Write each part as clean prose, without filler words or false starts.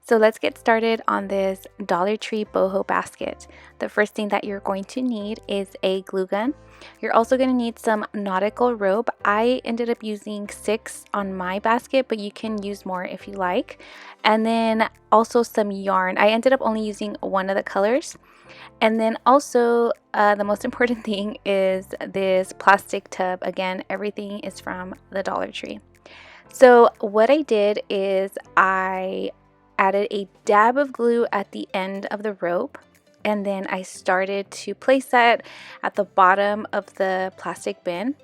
So let's get started on this Dollar Tree boho basket. The first thing that you're going to need is a glue gun. You're also going to need some nautical rope. I ended up using 6 on my basket, but you can use more if you like. And then also some yarn. I ended up only using one of the colors. And then also the most important thing is this plastic tub. Again, everything is from the Dollar Tree. So what I did is I added a dab of glue at the end of the rope, and then I started to place that at the bottom of the plastic bin,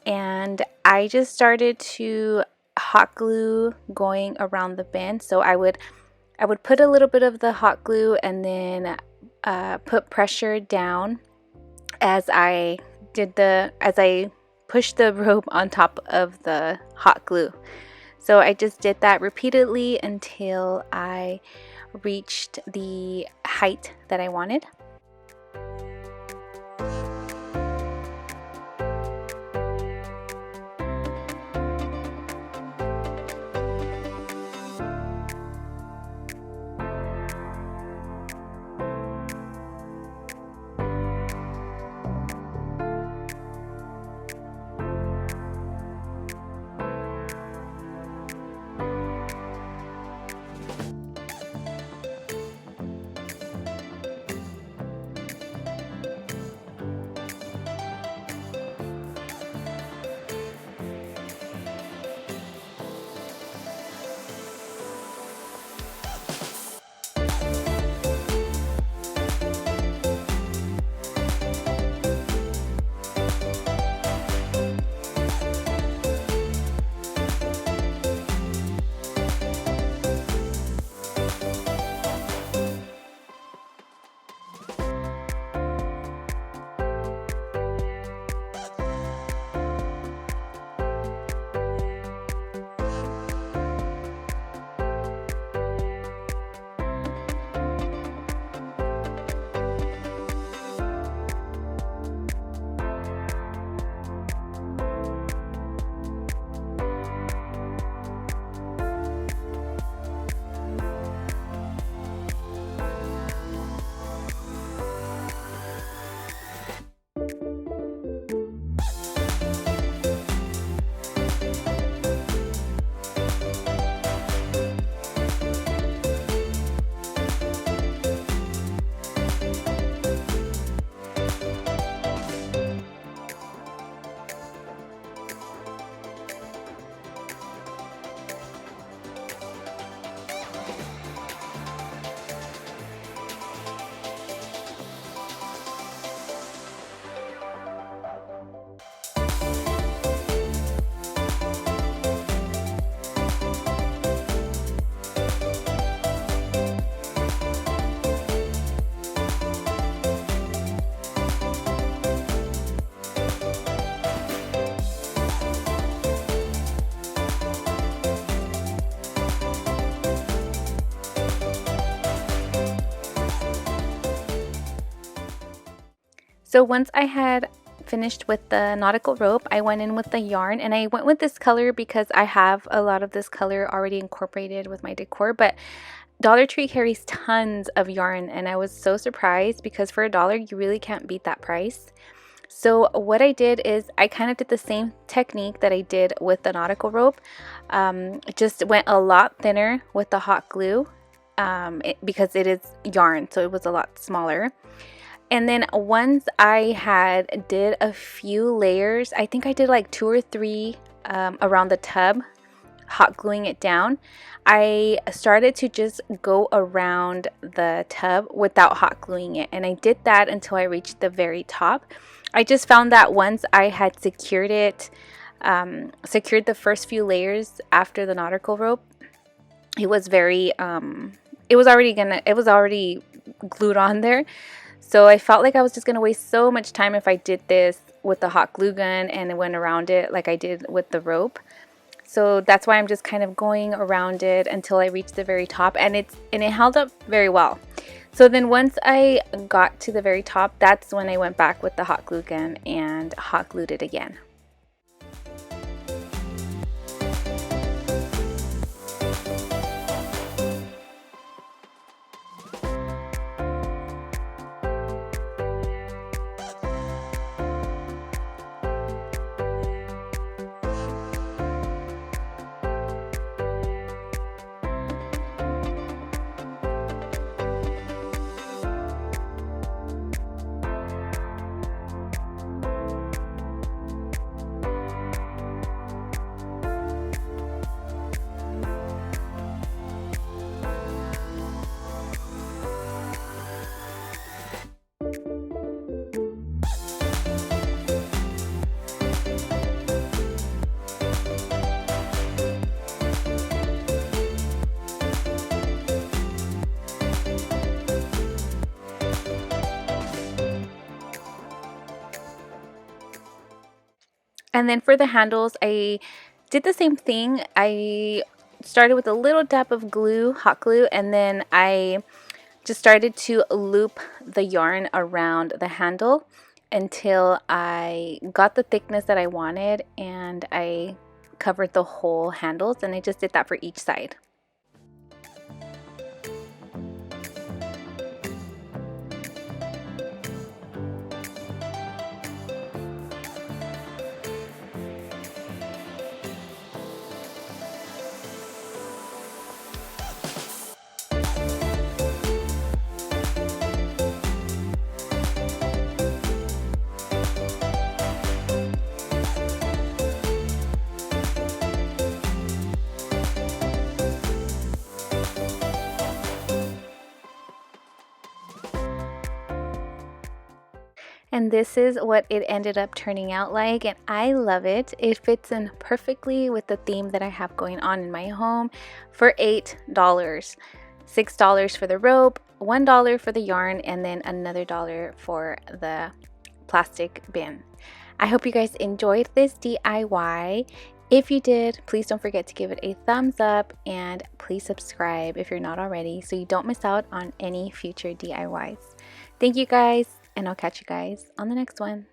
and I just started to hot glue going around the bin. So I would put a little bit of the hot glue and then put pressure down as I pushed the rope on top of the hot glue. So I just did that repeatedly until I reached the height that I wanted. So once I had finished with the nautical rope, I went in with the yarn, and I went with this color because I have a lot of this color already incorporated with my decor, but Dollar Tree carries tons of yarn, and I was so surprised because for $1 you really can't beat that price. So what I did is I kind of did the same technique that I did with the nautical rope. Just went a lot thinner with the hot glue because it is yarn, so it was a lot smaller. And then once I did a few layers, I think I did like 2 or 3 around the tub, hot gluing it down, I started to just go around the tub without hot gluing it. And I did that until I reached the very top. I just found that once I had secured it, secured the first few layers after the nautical rope, it was very, it was already glued on there. So I felt like I was just going to waste so much time if I did this with the hot glue gun and went around it like I did with the rope. So that's why I'm just kind of going around it until I reach the very top, and it held up very well. So then once I got to the very top, that's when I went back with the hot glue gun and hot glued it again. And then for the handles, I did the same thing. I started with a little dab of glue, hot glue, and then I just started to loop the yarn around the handle until I got the thickness that I wanted, and I covered the whole handles, and I just did that for each side. And this is what it ended up turning out like, and I love it. It fits in perfectly with the theme that I have going on in my home for $8. $6 for the rope, $1 for the yarn, and then another $1 for the plastic bin. I hope you guys enjoyed this DIY. If you did, please don't forget to give it a thumbs up, and please subscribe if you're not already so you don't miss out on any future DIYs. Thank you guys, and I'll catch you guys on the next one.